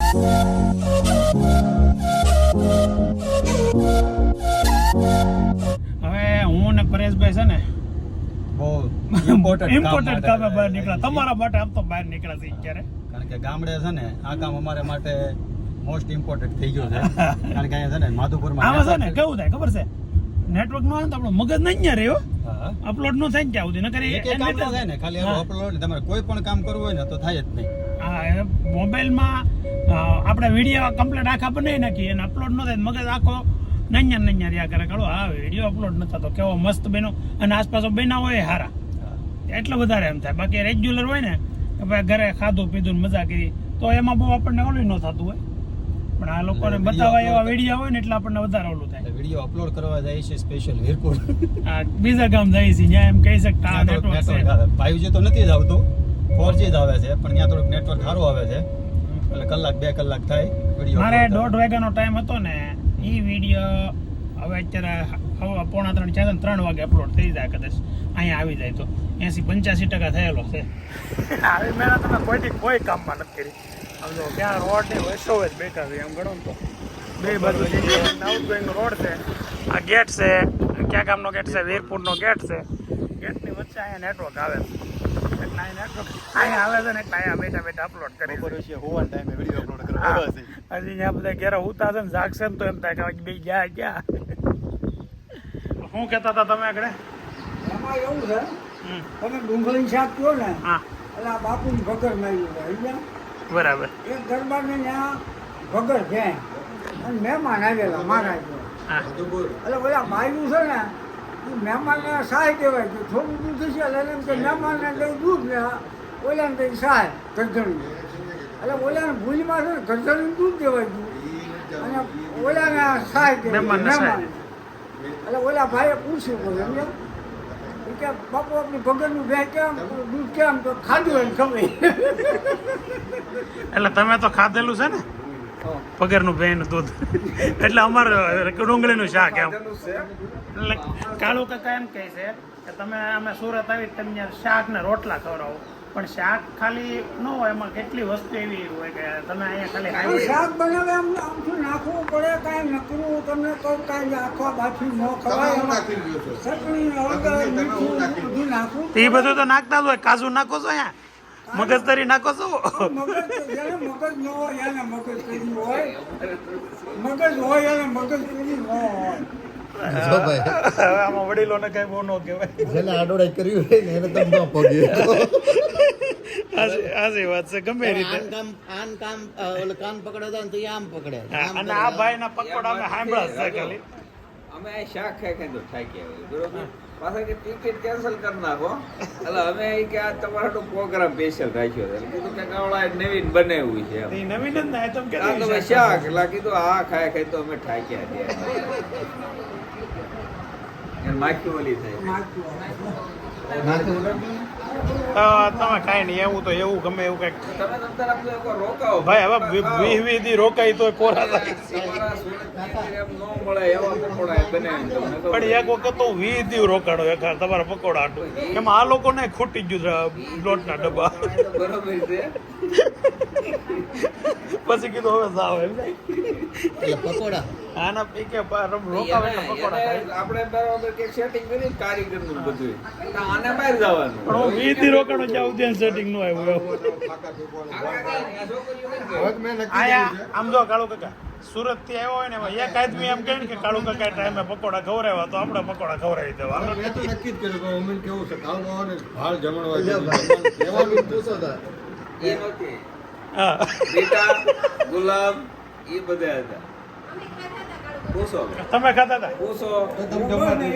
હું ને પરેશભાઈ છે ને બહુ ઇમ્પોર્ટન્ટ કામે બહાર નીકળ્યા. તમારા માટે આમ તો બહાર નીકળ્યા છે અત્યારે, કારણ કે ગામડે છે ને આ કામ અમારા માટે મોસ્ટ ઇમ્પોર્ટન્ટ થઈ ગયું છે. કારણ કે અહીંયા છે ને માધુપુરમાં આમાં છે ને કેવું થાય ખબર છે, નેટવર્ક નો આવે તો આપણો મગજ નહીં અહીંયા રહ્યો, અપલોડ નો થાય ને ત્યાં સુધી નકર એક કામ ન થાય ને, ખાલી અપલોડ તમારે કોઈ પણ કામ કરવું હોય ને તો થાય જ નહીં. હા, મોબાઈલમાં આપણે વિડીયો કમ્પ્લીટ આખા બનાવી નાખીએ અને અપલોડ ન થાય મગજ આખો નૈયા રહ્યા કરે. કાળો હા વિડીયો અપલોડ ન થતો, કેવો મસ્ત બન્યો અને આસપાસ બન્યા હોય હારા, એટલે વધારે એમ થાય. બાકી રેગ્યુલર હોય ને કે ભાઈ ઘરે ખાધું પીધું મજા કરી તો એમાં બહુ આપણને ઓલું ન થતું હોય, પણ આ લોકોને બતાવવા એવા વિડીયો હોય ને એટલે આપણને વધારે ઓલું થાય. વિડીયો અપલોડ કરવા જાય છે સ્પેશિયલ વીરપુર, હા બીજા ગામ જાય છે ત્યાં એમ કહી શકતા આ નેટવર્ક છે. 5G તો નથી જ આવતું, 4G જ આવે છે, પણ ત્યાં થોડુંક નેટવર્ક સારું આવે છે એટલે કલાક 2 કલાક થાય વિડીયો. મારે 1.5 વાગ્યાનો ટાઈમ હતો ને, એ વિડીયો હવે અત્યારે 2:45 છે, 3 વાગે અપલોડ થઈ જાય કદાચ અહીંયા આવી જાય તો 80-85% થયેલો છે. આવી મહેનત તમે કોઈ કામમાં નથી કરી. આમ જો ત્યાં રોડની વૈસો જ બેઠા છે, એમ ગણો તો બે બાજુ આઉટગોઈંગનો રોડ છે, આ ગેટ છે, ક્યાં ગામનો ગેટ છે, વીરપુરનો ગેટ છે, ગેટની વચ્ચે અહીંયા નેટવર્ક આવે છે, એટલે અહીંયા નેટવર્ક અહીંયા આવે છે ને એટલે અહીંયા બેઠા અપલોડ કરી હોવાના ટાઈમે વિડીયો અપલોડ કરવા હજી ત્યાં બધા ઘેરા ઉતા છે ને જાગશે ને તો એમ થાય કે બે ગયા ક્યાં. શું કહેતા હતા તમે આગળ? એમાં એવું છે, તમે ડુંગળી શાક કહો ને, હા એટલે આ બાપુની ભગર માર્યું છે. બરાબર. એક દરબારને ત્યાં ભગર છે અને મહેમાન આવેલા મારા હા એટલે બધા માર્યું છે ને એ મહેમાનને સહાય કહેવાય છે. થોડું દૂધ છે એટલે એમ કે મહેમાનને દઈ દૂધ ને ઓલાને દઈ સહાય ગરજણું, એટલે ઓલાને ભૂલમાં છે ને ગરજણું દૂધ દેવાય ગયું અને ઓલાને સહાય કહેવાય મહેમાન. એટલે ઓલા ભાઈએ પૂછ્યું બોલે સમજ્યા કે બાપુ આપણી ભગરનું બે કેમ દૂધ કેમ તો ખાધું હોય ખબર. એટલે તમે તો ખાધેલું છે ને પગરનું ભેંનું દૂધ, એટલે અમારે ડુંગળીનું શાક એમ. એટલે કાળુ કાકા એમ કહે છે કે તમે અમે સુરત આવી તમે શાક ને રોટલા ખવડાવો, પણ શાક ખાલી ન હોય, એમાં કેટલી વસ્તુ એવી હોય કે તમે અહીંયા ખાલી શાક બનાવે આમ આમથી નાખવું પડે, કાંઈ નકરું તમને કહું કાંઈ આખવા બાફી ન ખવાય, ચટણી હળદર મીઠું બધું નાખવું. એ બધું તો નાખતા જ હોય, કાજુ નાખો છો અહીંયા, મગજતરી નાખો છો. મગજ જેને મગજ ન હોય એને મગજ કરી હોય, મગજ હોય એને મગજ કરી ન હોય. આમાં વડીલોને કઈ બહુ ન કહેવાય, જેને આડોડાઈ કર્યું હોય ને એને તમે ન પગ્યું. હાજી વાત છે. ગમે રીતે કાન પકડે તો આમ પકડે. અને આ ભાઈના પકોડા અમે સાંભળ્યા છે ખાલી. અમે શાક ખાઈ તો થાકી આવે બરોબર, પાછા કે ટિકિટ કેન્સલ કરી નાખો, એટલે અમે કે આ તમારો પ્રોગ્રામ સ્પેશિયલ રાખ્યો છે, કીધું કે કાવડા નવીન બનાવ્યું છે એમ. એ નવીન જ ના તમે કે તમે શાક એટલે કીધું આ ખાઈ તો અમે થાક્યા છે. માખી ઓલી થાય તમે કાંઈ નહીં, એવું તો એવું ગમે એવું કઈક તમે તમતાર આપણે રોકાવો ભાઈ. હવે 20 દી રોકાઈ તો કોરા થાય, એમ ન મળે એવા પકોડા બનાવીને તમને કહું. પણ એક વખત તો 20 દી રોકાણો એક તમારા પકોડા હાટું, એમાં આ લોકોને ખૂટી ગયું લોટના ડબ્બા. બરોબર છે. પછી કીધું હવે જાવ એમ પકોડા આના પીકે રોકાવે એટલે પકોડા ખાય. આપણે બરાબર કે સેટિંગ કરી કારીગરનું બધું આને બહાર જવાનું, પણ હું 20 દી રોકાણો જ્યાં સુધી સેટિંગ નું આવ્યું. આયા આમ જો કાળુ કાકા સુરત થી આવ્યો હોય ને એમાં એક આદમી એમ કહે ને કે કાળુ કાકા ટાઈમે પકોડા ખવડાવ્યા તો આપણે પકોડા ખવડાવી દેવા. મેં તો નક્કી જ કર્યું કે અમને કેવું છે ખાવા ને ભાળ જમણવા લેવાનું પૂછો તા એ નહોતી. હા બેટા ગુલાબ એ બધા હતા. પૂછો તમે ખાતા હતા પૂછો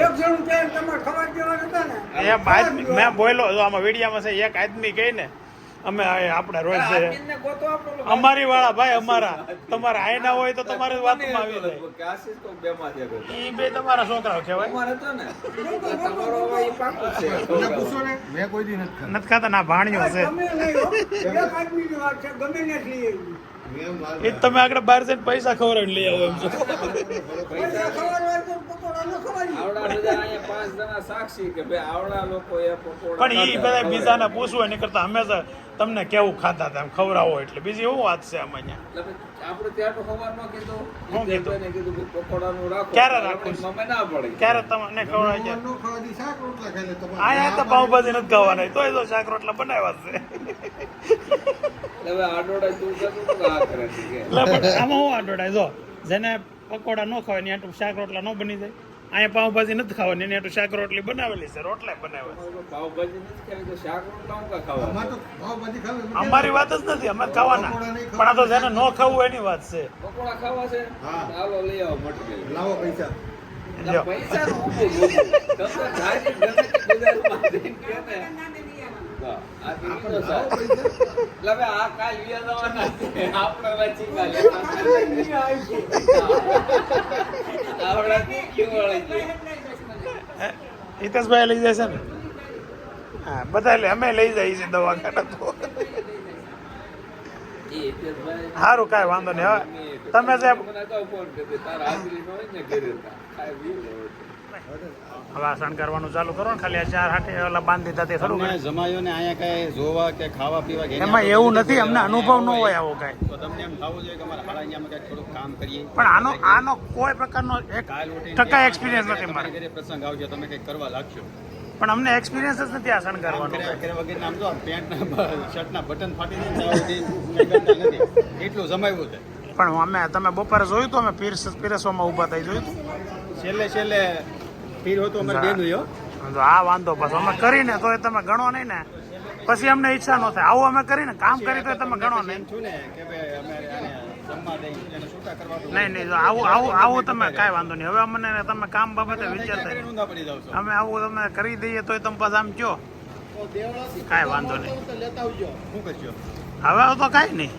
એક જણું ત્યાં તમારે ખબર દેવાના હતા ને એ આદમી મેં બોલ્યો આમાં વિડીયામાં છે, એક આદમી કહે ને અમે આપણે રોજ છે આદમીને ગોતો આપણો અમારી વાળા ભાઈ અમારા, તમારા આયના હોય તો તમારી વાતમાં આવી જાય. આશીષ તો બેમાં છે એ બે તમારા છોકરાઓ કહેવાય. અમારે હતો ને તમારો ભાઈ પાકું છે. પૂછો ને મેં કોઈ દી નથી નથી ખાતા ના ભાણ્યો છે. ગમે નહીં હો, એક આદમીની વાત છે, ગમે નથી એવી. એ તમે આગળ બહાર જઈને પૈસા ખવડાવીને લઈ આવો એમ છો. પૈસા ખવડાવવા તો પકોડા ન ખવડાવીએ. આવડા બધા અહીંયા 5 જણા સાક્ષી કે ભાઈ આવડા લોકો એ પકોડા પણ એ બધા ખાતા. બીજાને પૂછવું એની કરતા હંમેશા તમને કેવું ખાતા હતા એમ ખવડાવો એટલે બીજી એવું વાત છે આમાં અહીંયા. એટલે આપણે ત્યાં તો ખબર ન કીધું શું કીધું? વિજયભાઈને કીધું કે પકોડાનું રાખો. ક્યારે રાખવું? મમ્મી ના પડી. ક્યારે તમને ખવડાવે છે? ન ખવડાવી શાક રોટલા ખાઈ લે તમારે. અહીંયા તો પાઉંભાજી નથી ખાવાના તોય તો શાક રોટલા બનાવ્યા છે. એટલે હવે આડોડા તું કશું તો આ કરે છે કે એટલે પણ આમાં હું આડોડાય જો જેને પકોડા ન ખાવાય ને આટલું શાક રોટલા ન બની જાય. અહીંયા પાઉંભાજી નથી ખાવાની એની આટલું શાક રોટલી બનાવેલી છે રોટલા બનાવ્યા છે. પાવભાજી નથી ખાવી તો શાક રોટલા હું કા ખાવા? અમારે તો પાવભાજી ખાવી. અમારી વાત જ નથી અમારે ખાવાના પણ આ તો જેને ન ખાવું એની વાત છે. પકોડા ખાવા છે? હા. ચાલો લઈ આવો મટીરિયલ. લાવો પૈસા. લ્યો. પૈસા નું ઊભું બોલું. તમે જાજી ગમે તે બજારમાં જઈને કહે ને, વાહ, આ દીકરો સાહેબ. એટલે હવે આ કાલ વ્યા જવાના છે. આપણે વાંચી કાલે. આવડા કેવું વળી છે? હિતેશભાઈ લઈ જશે ને હા બધા લે અમે લઈ જઈએ છીએ દવાખાના તો એ હિતેશભાઈ સારું કાંઈ વાંધો નહીં હવે તમે જે મને કહો ફોન કરી દે. તારા હાજરી ન હોય ને ઘરે ખાઈ પી લો. હવે આ શણ કરવાનું ચાલુ કરો ને ખાલી આ 4 હાટે ઓલા બાંધી દીધા તે ખરું તમને કરે. જમાયો ને અહીંયા કઈ જોવા કે ખાવા પીવા કે એમાં એવું નથી અમને અનુભવ ન હોય આવો કાંઈ તો તમને એમ થવું જોઈએ કે અમારે હાડા અહીંયામાં કંઈક થોડુંક કામ કરીએ. પણ આનો કોઈ પ્રકારનો એક કાલ ઉઠીને ટકા એક્સપિરિયન્સ નથી તમારા મારે ઘરે પ્રસંગ આવશે તમે કંઈક કરવા લાગશો. પણ અમને એક્સપિરિયન્સ જ નથી આ શણ કામ કરવાનો કર્યા કર્યા વગર આમ જો પેન્ટના શર્ટના બટન ફાટી જાય ત્યાં સુધી કંઈ કરતા નથી. એટલું જમાવ્યું છે. પણ અમે તમે બપોરે જોયું તો અમે પીરસવામાં ઊભા થઈ જોયું તું. છેલ્લે પીર હતું અમારે બેન હોય. તો આ વાંધો બસ અમે કરીને તો તમે ગણો નહીં ને પછી અમને ઈચ્છા ન થાય આવું અમે કરીને કામ કરી તો તમે ગણો નહીં. એમ છું ને કે ભાઈ અમે આને જમવા દઈ એને છૂટા કરવા દો. નહીં જો આવું તમે કાંઈ વાંધો નહીં હવે અમને તમે કામ બાબતે વિચારતા કરીને ઊંધા પડી જાવ છો. અમે આવું તમે કરી દઈએ તોય તમે પાછા આમ કયો કાંઈ વાંધો નહીં શું કરશો? હવે તો કાંઈ નહીં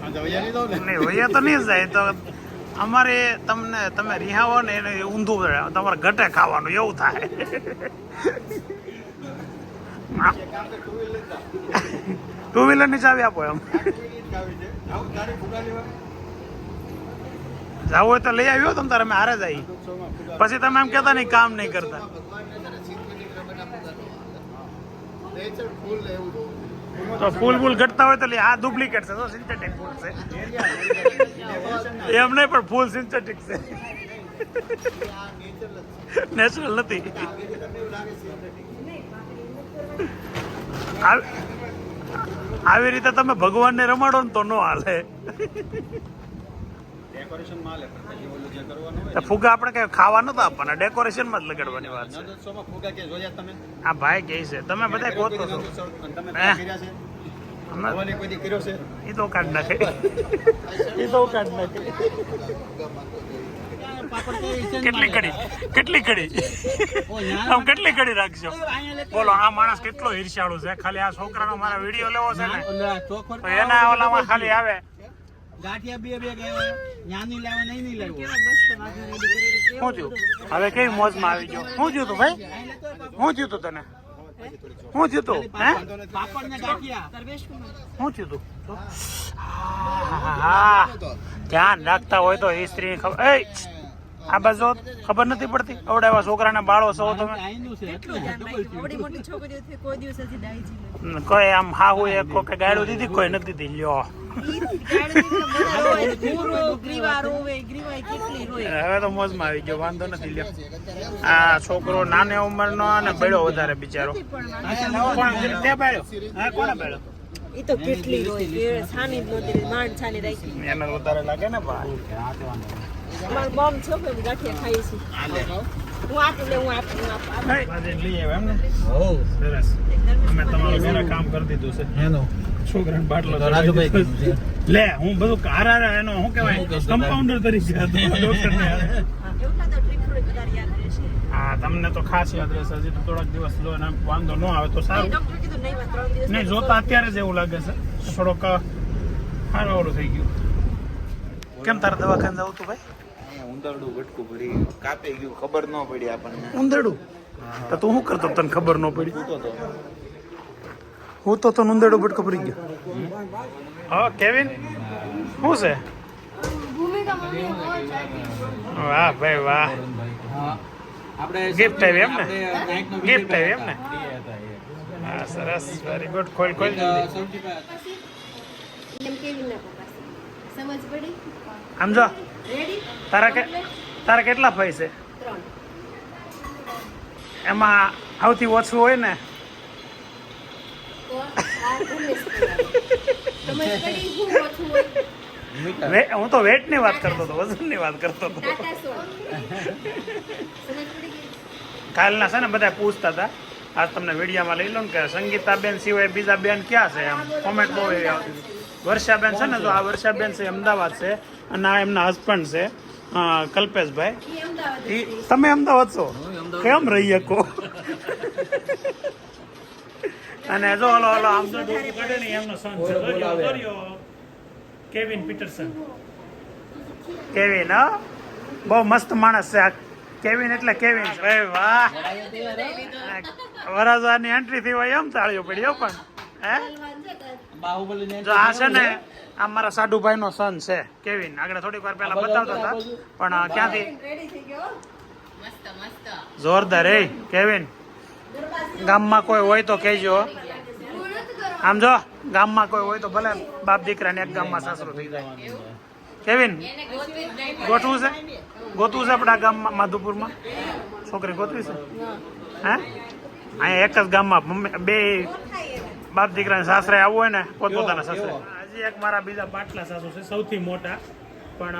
આ તો વૈયા નહીં જાવ ને. નહીં હોય તો નહીં જ જાય તો અમારે તમે રિહાવો ને એને ઊંધું તમારે ઘટે ખાવાનું એવું થાય. ટુ વ્હીલર ની ચાવી આપો એમ જાવ હોય તો લઈ આવ્યો તમે તારે અમે હારે જાય પછી તમે એમ કહેતા નહીં કામ નહીં કરતા. તો ફૂલ ઘટતા હોય તો આ ડુપ્લિકેટ છે તો સિન્થેટિક ફૂલ છે એમ નહીં પણ ફૂલ સિન્થેટિક છે નેચરલ નથી. આવી રીતે તમે ભગવાનને રમાડો ને તો ન હાલે. ડેકોરેશન માં લે પણ પછી ઓલું જે કરવાનું હોય તો ફુગા આપણે કઈ ખાવા નતા આપવાના ડેકોરેશનમાં જ લગાડવાની વાત છે. નંદોત્સવમાં ફુગા કે જોયા તમે? આ ભાઈ કહે છે તમે બધા ગોતો છો નંદોત્સવ અને તમે હે? કર્યા છે? અમે ભગવાને કોઈ દી કર્યો છે? એ તો કાઢ નાખે એ તો કાઢ નાખે. કેટલી કડી આમ કેટલી કડી રાખશો બોલો. આ માણસ કેટલો ઈર્ષ્યાળુ છે ખાલી આ છોકરાનો મારા વિડીયો લેવો છે ને તો એના ઓલામાં ખાલી આવે ગાંઠિયા બે ગયા ન્યાની લાવે નહીં લાવ્યો શું થયું હવે કેવી મોજમાં આવી ગયો. શું થયું તું ભાઈ શું થયું તું તને શું થયું તું હે પાપડ ને ગાંઠિયા શું થયું તું હા ધ્યાન રાખતા હોય તો એ સ્ત્રી ખબર એ આ બાજુ ખબર નથી પડતી આવડા એવા છોકરાના બાળો છો તમે આઈનું છે આવડી મોટી છોકરીઓથી કોઈ દિવસ હજી ડાઈ છે નહીં. કોઈ આમ હાહુ એક કોઈ ગાડું દીધી કોઈ નથી દીધી લ્યો ઈ ગાડી બધા રોવે, પૂરો ગ્રીવા રોવે, ગ્રીવાય કેટલી રોય. હવે તો મોજમાં આવી ગયો વાંધો નથી લ્યો. આ છોકરો નાની ઉંમરનો અને બેડો વધારે બિચારો કોણ તે બેડ્યો હા કોને બેડ્યો ઈ તો કેટલી રોય કે છાની જ નહોતી રહી, માંડ છાની રાખી. એને વધારે લાગે ને ભાઈ. અમાર બોમ્બ છોકરી ગાંઠિયા ખાઈ છે. હું આપું લઈ આવ્યા એમ ને સરસ અમે તમારું ઘરે કામ કરી દીધું છે એનો છોકરાને બાટલો લે હું બધું હારા એનો શું કહેવાય કમ્પાઉન્ડર તરીકે ડોક્ટરને એટલા તો ટ્રીપ થોડી વધારે યાદ રહેશે. હા તમને તો ખાસ યાદ રહેશે હજી તો થોડાક દિવસ લો ને વાંધો ન આવે તો સારું. ડોક્ટર કીધું નહીં 3 દિવસ નહીં જોતા અત્યારે જ એવું લાગે છે થોડોક હારું થઈ ગયું. કેમ તારે દવાખાને જવું તું ભાઈ? ઉંદરડું ગટકું ભરી કાપી ગયું ખબર ન પડી આપણને. ઉંદરડું તો તું શું કરતો તને ખબર ન પડી? તો હું તો ઉંદરડું બટકો ભરી ગયો. હા કેવિન શું છે ભૂમિકા મમ્મી બહુ સારી. વાહ ભાઈ વાહ આપણે Gift આવી એમ ને? આપણે નાઇટનો Gift video આવી એમ ને? હતા, એ. હા સરસ વેરી ગુડ ખોલ ખોલ એક, જલ્દી સૌથી પહેલા પછી એમ કેવી ના પપ્પા સમજ પડી આમ જો રેડી તારા કેટલા ભાઈ છે 3 એમાં સૌથી ઓછું હોય ને તો આ ધનેશ સમજ પડી હું ઓછું હોય હું તો વેટ ની વાત કરતો હતો વજન ની વાત કરતો હતો ટાટા સોન સમજ પડી ગઈ કાલના છે ને બધા પૂછતા હતા આજ તમને વિડીયોમાં લઈ લો ને કે સંગીતાબેન સિવાય બીજા બેન ક્યાં છે એમ કોમેન્ટ બહુ એવી આવતી વર્ષાબેન છે ને તો આ વર્ષાબેન છે અમદાવાદ છે અને આ એમના હસબન્ડ છે કલ્પેશભાઈ એ અમદાવાદ ઈ તમે અમદાવાદ છો કેમ રહી શકો અને જો ઓલો આમ તો ડોકું કાઢે ને એમનો સન છે જોજો કેવિન પીટરસન કેવિન હા બહુ મસ્ત માણસ છે આ કેવિન એટલે કેવિન છે ભાઈ વાહ વરાજાની એન્ટ્રી થઈ હોય એમ તાળીઓ પડી હો પણ હે બાહુબલીને જો આ છે ને આ મારા સાડુભાઈ નો સન છે કેવિન આગળ થોડીક વાર પહેલા બતાવતા હતા પણ ક્યાંથી રેડી થઈ ગયો જોરદાર એ કેવિન ગામમાં કોઈ હોય તો કહેજો આમ જો ગામમાં કોઈ હોય તો ભલે બાપ દીકરાને એક ગામમાં સાસરો થઈ જાય કેવિન ગોઠવું છે ગોતવું છે આપણા ગામમાં માધુપુરમાં છોકરી ગોતવી છે હે અહીંયા એક જ ગામમાં બે બાપ દીકરાને સાસરે આવવું હોય ને પોતપોતાના સાસરે હજી એક મારા બીજા પાટલા સાસુ છે સૌથી મોટા પણ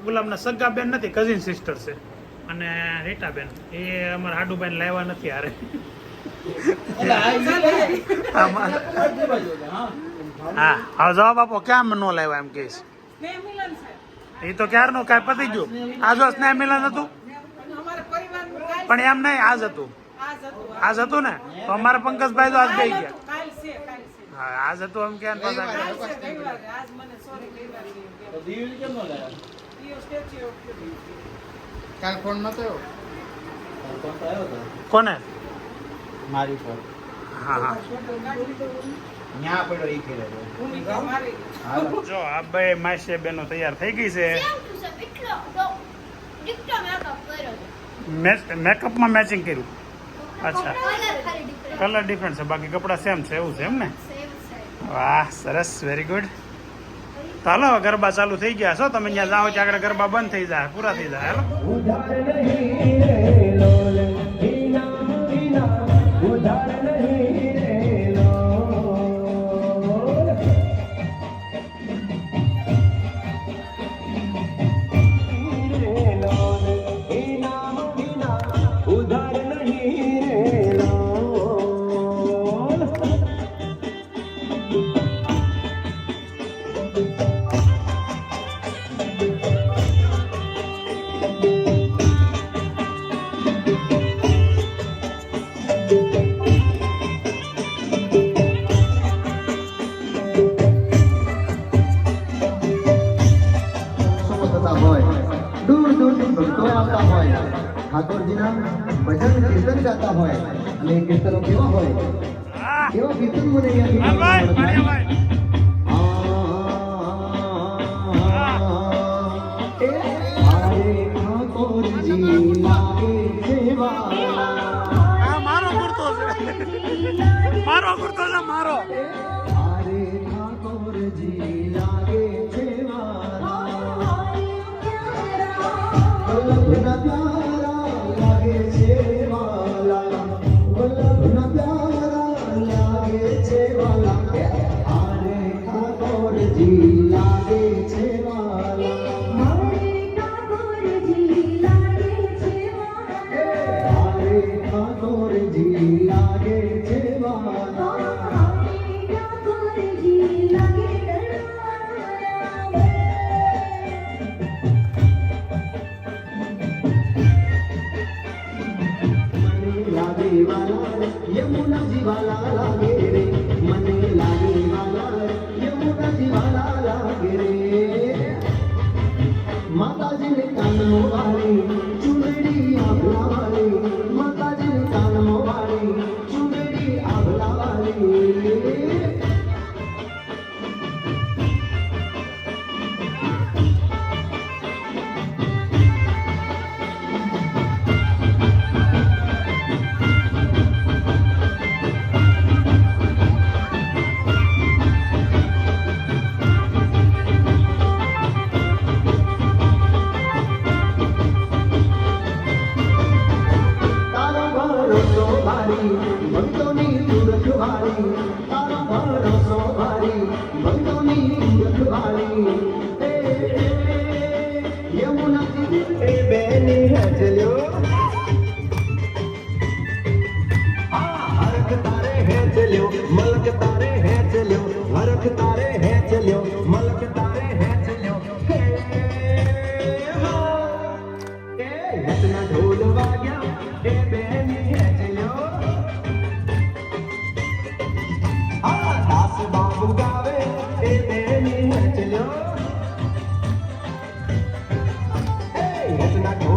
ગુલાબના સગા બેન નથી કઝિન સિસ્ટર છે અને રીટાબેન એ અમારા હાડુભાઈ લાવ્યા નથી હારે હા હવે જવાબ આપો ક્યાં ન લાવ્યા એમ કહીશ એ તો ક્યારનું કાંઈ પતી ગયું આ જો સ્નેહ મિલન હતું પણ એમ નહીં આજ હતું આજ હતું ને તો અમારા પંકજભાઈ તો આજ ગઈ ગયા હા આજ હતું એમ કે પાછા કાલ ફોન નતો કોને મારી પર હા હા ન્યા પડ્યો ઈ ખેલે જો આ બે માસી બેનો તૈયાર થઈ ગઈ છે મેકઅપમાં મેચિંગ કર્યું અચ્છા કલર ડિફરન્ટ છે બાકી કપડાં સેમ છે એવું છે એમ ને વાહ સરસ વેરી ગુડ તો હાલો ગરબા ચાલુ થઈ ગયા છો તમે ત્યાં જાઓ ત્યાં આગળ ગરબા બંધ થઈ જાય પૂરા થઈ જાય હાલો દૂર દૂરથી ભક્તો આવતા હોય ઠાકોરજીના ભજન કીર્તન ગાતા હોય અને એ કીર્તનો કેવા હોય કેવા કીર્તન મને મારો કુર્તો છે મારો કુર્તો છે મારો ઠાકોરજી લાગે છે વલ્લભના પ્યારા લાગે છે વાલા વલ્લભના પ્યારા લાગે છે વાલા આરે ઠાકોરજી લાગે છે વાલા આરે ઠાકોરજી લાગે છે વાલા આરે ઠાકોરજી લાગે છે વાલા यमुना जी वाला लागे रे मने लागे वाला यमुना जी वाला लागे रे माता जी ने कानों वाली चुनरी आभला वाली माता जी ने कानों वाली चुनरी आभला वाली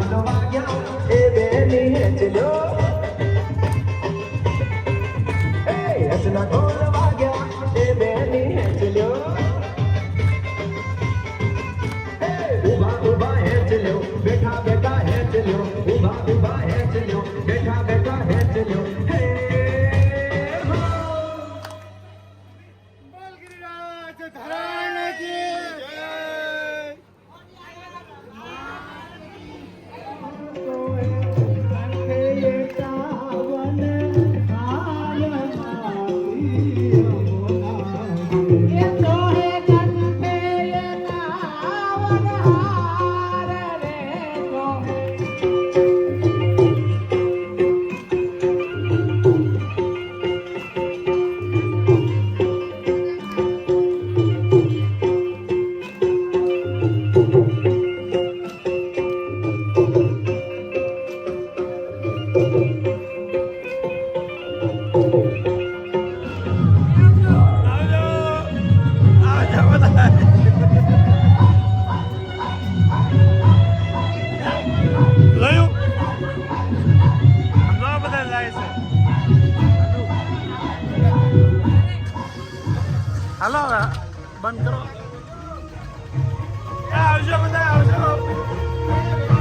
ઢોલ વાગ્યા એ બેની હેચલ્યો એ હસના ઢોલ વાગ્યા એ બેની હેચલ્યો ઉભા ઉભા હેચલ્યો બેઠા બેઠા હેચલ્યો ઉભા ઉભા હેચલ્યો બેઠા બેઠા હેચલ્યો હે હાલો હવે બંધ કરો આવજો બધા આવજો